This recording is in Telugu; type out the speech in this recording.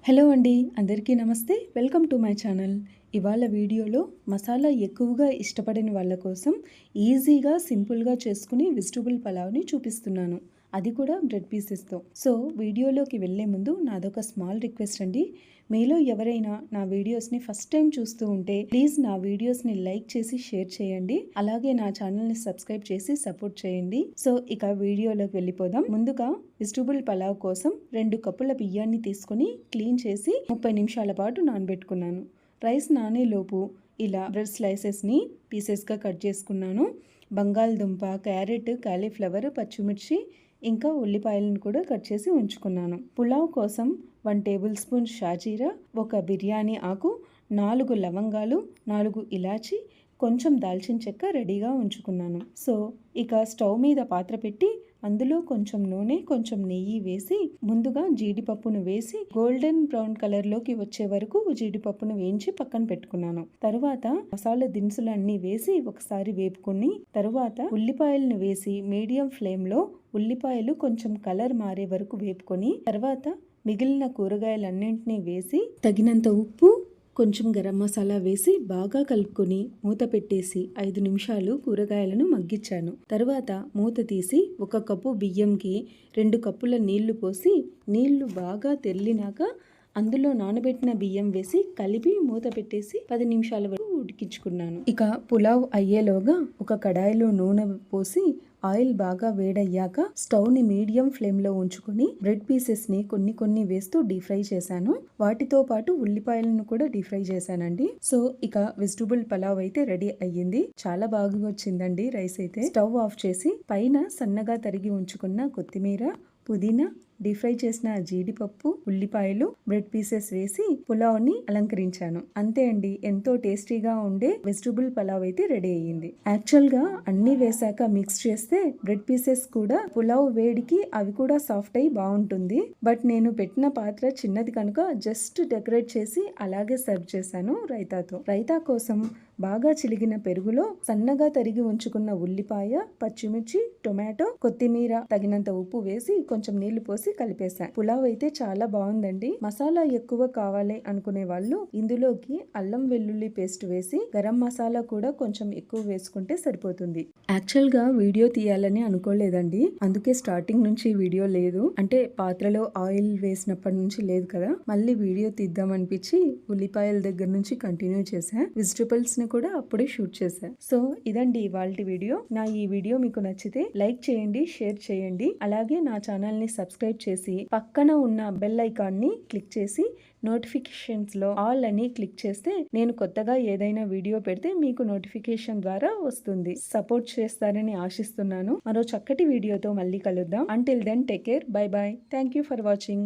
హలో అండి, అందరికీ నమస్తే. Welcome to my channel. ఇవాళ వీడియోలో మసాలా ఎక్కువగా ఇష్టపడని వాళ్ళ కోసం ఈజీగా సింపుల్గా చేసుకుని వెజిటబుల్ పలావ్ని చూపిస్తున్నాను. అది కూడా బ్రెడ్ పీసెస్తో. సో వీడియోలోకి వెళ్ళే ముందు నాదొక స్మాల్ రిక్వెస్ట్ అండి. మీలో ఎవరైనా నా వీడియోస్ని ఫస్ట్ టైం చూస్తూ ఉంటే ప్లీజ్ నా వీడియోస్ని లైక్ చేసి షేర్ చేయండి. అలాగే నా ఛానల్ని సబ్స్క్రైబ్ చేసి సపోర్ట్ చేయండి. సో ఇక వీడియోలోకి వెళ్ళిపోదాం. ముందుగా వెజిటబుల్ పలావ్ కోసం 2 కప్పుల బియ్యాన్ని తీసుకొని క్లీన్ చేసి 30 నిమిషాల పాటు నానబెట్టుకున్నాను. రైస్ నానేలోపు ఇలా బ్రెడ్ స్లైసెస్ని పీసెస్గా కట్ చేసుకున్నాను. బంగాళదుంప, క్యారెట్, కాలీఫ్లవర్, పచ్చిమిర్చి ఇంకా ఉల్లిపాయలను కూడా కట్ చేసి ఉంచుకున్నాను. పులావ్ కోసం 1 టేబుల్ స్పూన్ షాజీరా, 1 బిర్యానీ ఆకు, 4 లవంగాలు, 4 ఇలాచి, కొంచెం దాల్చిన చెక్క రెడీగా ఉంచుకున్నాను. సో ఇక స్టవ్ మీద పాత్ర పెట్టి అందులో కొంచెం నూనె, కొంచెం నెయ్యి వేసి ముందుగా జీడిపప్పును వేసి గోల్డెన్ బ్రౌన్ కలర్లోకి వచ్చే వరకు జీడిపప్పును వేయించి పక్కన పెట్టుకున్నాను. తరువాత మసాలా దినుసులు అన్నీ వేసి ఒకసారి వేపుకొని తరువాత ఉల్లిపాయలను వేసి మీడియం ఫ్లేమ్లో ఉల్లిపాయలు కొంచెం కలర్ మారే వరకు వేపుకొని తర్వాత మిగిలిన కూరగాయలన్నింటినీ వేసి తగినంత ఉప్పు, కొంచెం గరం మసాలా వేసి బాగా కలుపుకొని మూత పెట్టేసి 5 నిమిషాలు కూరగాయలను మగ్గించాను. తర్వాత మూత తీసి 1 కప్పు బియ్యంకి 2 కప్పుల నీళ్లు పోసి నీళ్లు బాగా తెరిలినాక అందులో నానబెట్టిన బియ్యం వేసి కలిపి మూత పెట్టేసి 10 నిమిషాల వరకు ఉడికించుకున్నాను. ఇక పులావ్ అయ్యేలోగా ఒక కడాయిలో నూనె పోసి ఆయిల్ బాగా వేడయ్యాక స్టవ్ని మీడియం ఫ్లేమ్లో ఉంచుకొని బ్రెడ్ పీసెస్ని కొన్ని వేస్తూ డీప్ ఫ్రై చేశాను. వాటితో పాటు ఉల్లిపాయలను కూడా డీప్ ఫ్రై చేశానండి. సో ఇక వెజిటబుల్ పలావ్ అయితే రెడీ అయ్యింది. చాలా బాగా వచ్చిందండి రైస్ అయితే. స్టవ్ ఆఫ్ చేసి పైన సన్నగా తరిగి ఉంచుకున్న కొత్తిమీర, పుదీనా, డీప్ ఫ్రై చేసిన జీడిపప్పు, ఉల్లిపాయలు, బ్రెడ్ పీసెస్ వేసి పులావ్ని అలంకరించాను. అంతే అండి, ఎంతో టేస్టీగా ఉండే వెజిటబుల్ పలావ్ అయితే రెడీ అయ్యింది. యాక్చువల్ గా అన్ని వేసాక మిక్స్ చేస్తే బ్రెడ్ పీసెస్ కూడా పులావ్ వేడికి అవి కూడా సాఫ్ట్ అయి బాగుంటుంది. బట్ నేను పెట్టిన పాత్ర చిన్నది కనుక జస్ట్ డెకరేట్ చేసి అలాగే సర్వ్ చేశాను రైతాతో. రైతా కోసం బాగా చిలిగిన పెరుగులో సన్నగా తరిగి ఉంచుకున్న ఉల్లిపాయ, పచ్చిమిర్చి, టొమాటో, కొత్తిమీర, తగినంత ఉప్పు వేసి కొంచెం నీళ్లు పోసి కలిపేశాను. పులావ్ అయితే చాలా బాగుందండి. మసాలా ఎక్కువ కావాలి అనుకునే వాళ్ళు ఇందులోకి అల్లం వెల్లుల్లి పేస్ట్ వేసి గరం మసాలా కూడా కొంచెం ఎక్కువ వేసుకుంటే సరిపోతుంది. యాక్చువల్ గా వీడియో తీయాలని అనుకోలేదండి, అందుకే స్టార్టింగ్ నుంచి వీడియో లేదు. అంటే పాత్రలో ఆయిల్ వేసినప్పటి నుంచి లేదు కదా, మళ్ళీ వీడియో తీద్దాం అనిపించి ఉల్లిపాయల దగ్గర నుంచి కంటిన్యూ చేశా. వెజిటబుల్స్ ని కూడా అప్పుడే షూట్ చేశా. సో ఇదండి ఇవాల్టి వీడియో. ఈ వీడియో మీకు నచ్చితే లైక్ చేయండి, షేర్ చేయండి. అలాగే నా ఛానల్ ని సబ్స్క్రైబ్ చేసి పక్కన ఉన్న బెల్ ఐకాన్ ని క్లిక్ చేసి నోటిఫికేషన్స్ లో ఆల్ అని క్లిక్ చేస్తే నేను కొత్తగా ఏదైనా వీడియో పెడితే మీకు నోటిఫికేషన్ ద్వారా వస్తుంది. సపోర్ట్ చేస్తారని ఆశిస్తున్నాను. మరో చక్కటి వీడియోతో మళ్ళీ కలుద్దాం. Until then take care. Bye bye. Thank you for watching.